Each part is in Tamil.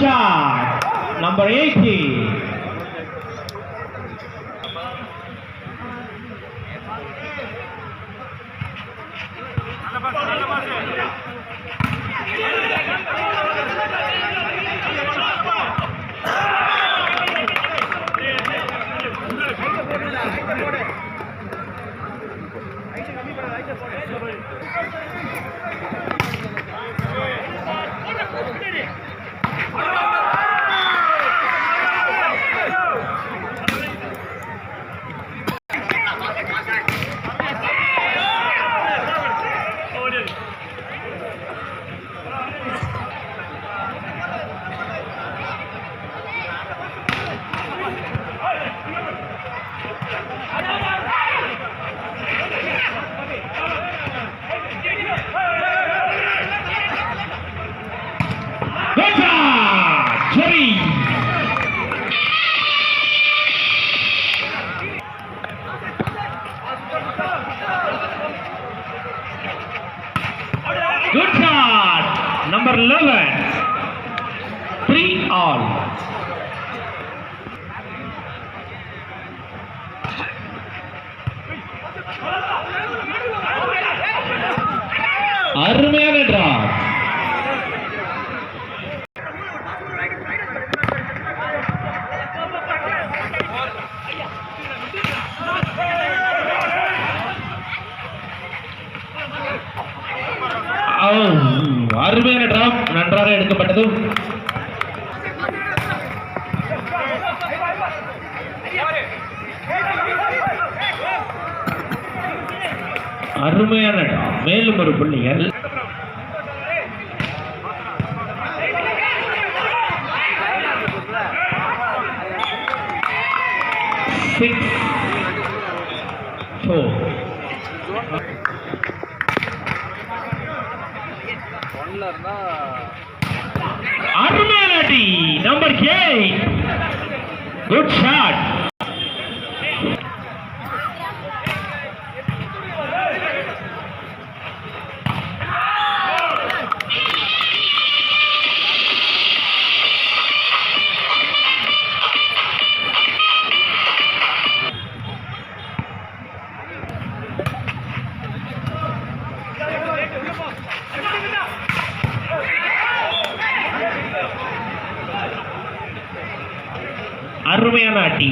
Good shot. Number 80. Good shot. Number 11. 3-all. அருமையான டிராப். அருமையான டிராப், நன்றாக எடுக்கப்பட்டது. அருமையான டிராப், மேலும் ஒரு புள்ளிகள். அருமையான அடி. நம்பர் 8. Good shot. அருமையான அடி.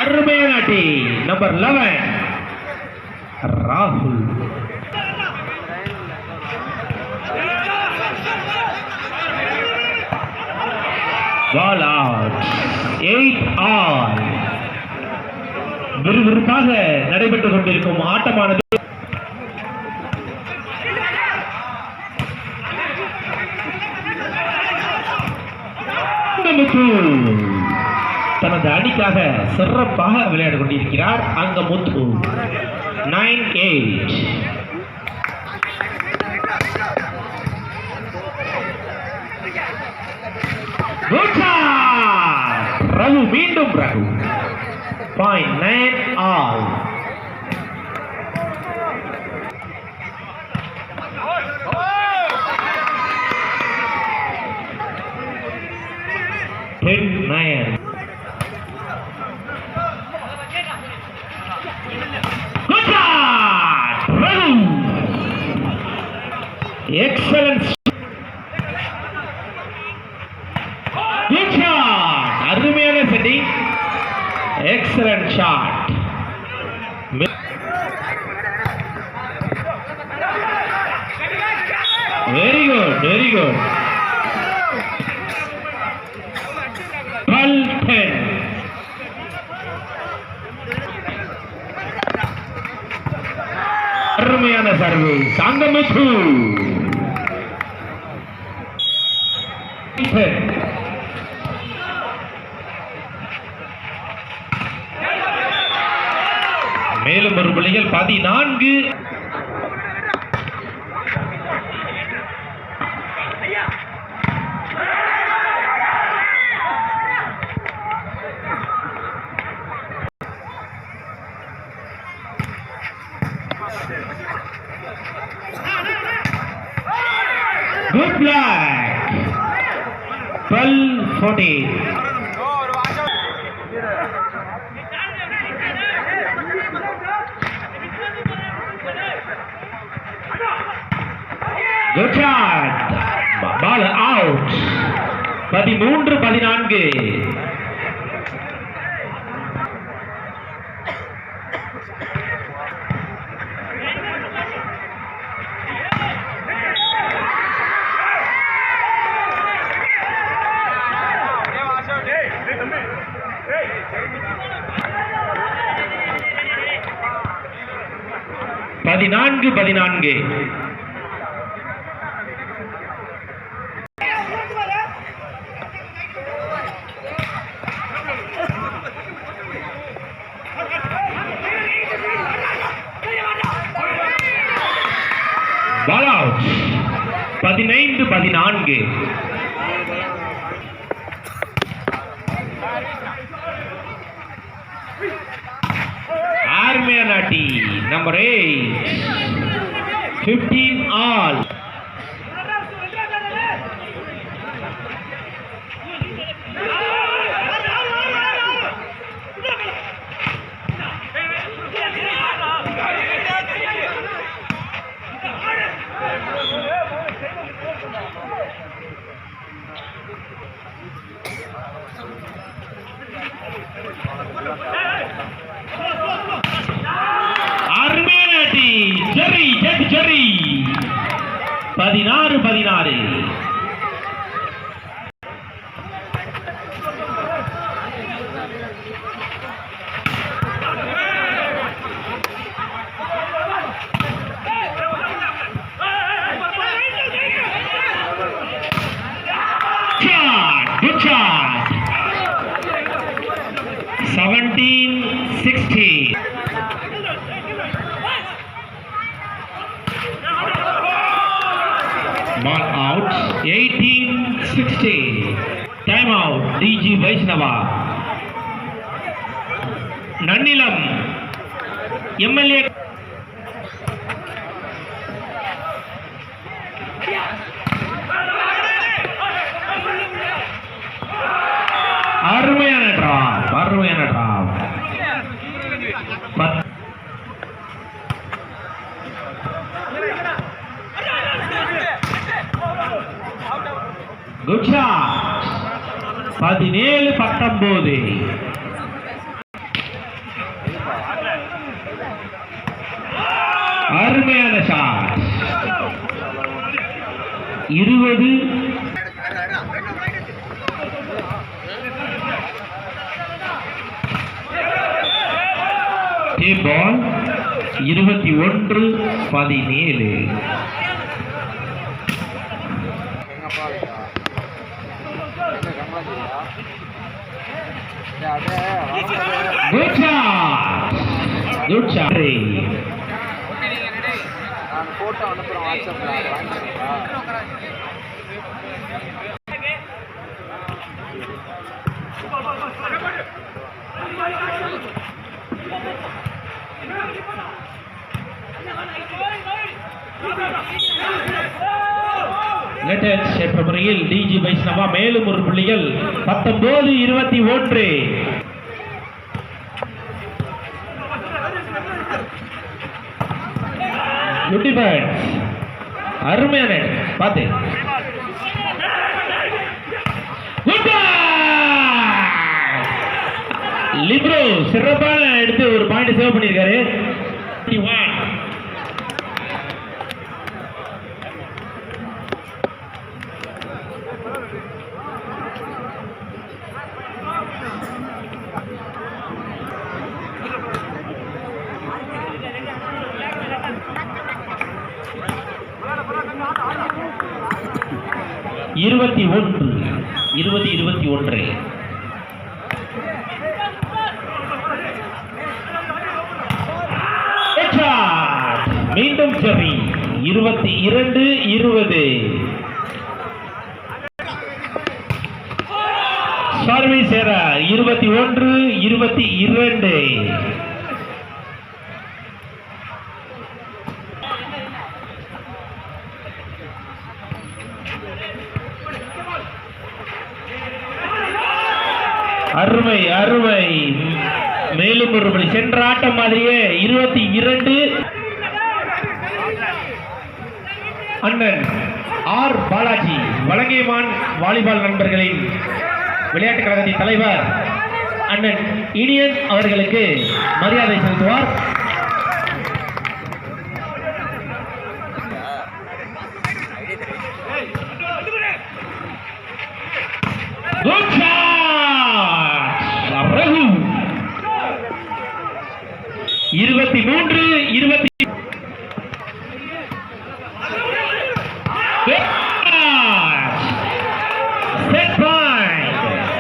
அருமையான அடி. நம்பர் 11 ராகுல். Ball out. 8-all. விறுவிறுப்பாக நடைபெற்றுக் கொண்டிருக்கும் ஆட்டமானது தனது அணிக்காக சிறப்பாக விளையாடிக் கொண்டிருக்கிறார் அங்கமுத்து. 9-8. ரகு, மீண்டும் Raghu. 9-all. Excellent. Good shot. அருமையான setting. Excellent shot. Very good, very good. 12-10. அருமையான சர்வு சங்கமுத்து. மேலும் ஒரு புள்ளிகள் 14. Good luck. 12-14. Good shot. Ball out. 13-14. பதினான்கு Ball out. 15-14. Armianati, number 8. 15 all. Armianati, Jerry. 16-16. Good shot. 17-16. Ball out. 18-16. Time out. DG Vaishnava. Nannilam MLA. அருமையான டிராப். Good shot. 17-19. அருமையான shot. 20. Ball 21-17. Good shot. Photo அனுப்புறோம் வாட்ஸ்அப்ல என்ற முறையில் டிஜி வைஷ்ணவா மேலும் ஒரு புள்ளிகள் 19-21. அருமையான பாத்து லிப்ரோ சிறப்பான எடுத்து ஒரு பாயிண்ட் சேவ் பண்ணிருக்காரு. 20-21. மீண்டும் சரி. 22-20. Service error. 21-22. அருமை அருமை. மேலும் ஒரு படி. சென்ற ஆட்டம் மாதிரியே 22. அண்ணன் ஆர் பாலாஜி வலங்கைமான் வாலிபால் நண்பர்களின் விளையாட்டுக் கழகத்தின் தலைவர் அண்ணன் இனியன் அவர்களுக்கு மரியாதை செலுத்துவார். Raghu 23 20. Set point.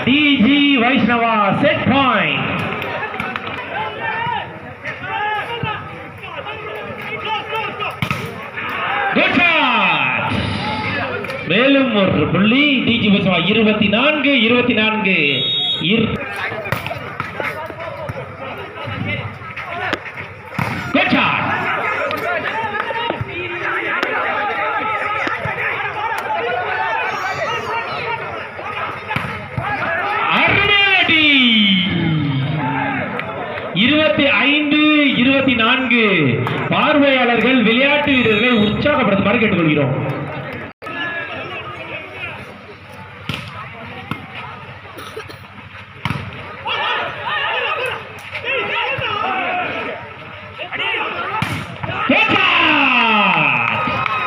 DG Vaishnava set point. Good shot. மேலும் ஒரு புள்ளி. DG Vaishnava 24 24. Good shot. அருமையடி. 25 24. பார்வையாளர்கள் விளையாட்டு வீரர்களை உற்சாகப்படுத்துமாறு கேட்டுக்கொள்கிறோம்.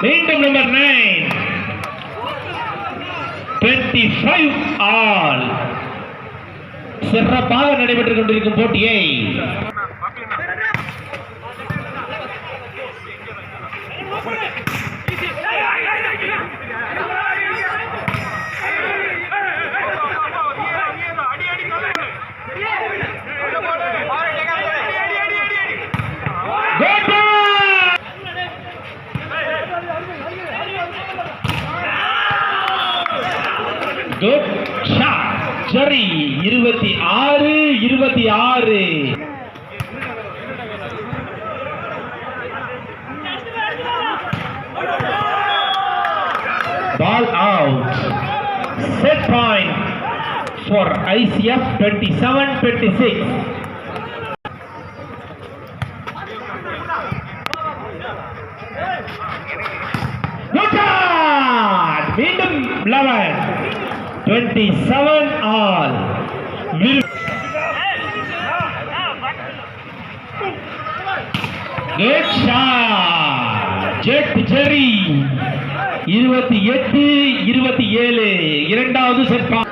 மீண்டும் நம்பர் 9 25 ஆல். சிறப்பாக நடைபெற்றுக் கொண்டிருக்கும் போட்டியை Good shot. சரி 26 26. Ball out. Set point for ICF 27-26. Good shot. மீண்டும் 11 27 all. Good shot. Jet Jerry 28 27. இரண்டாவது செட்.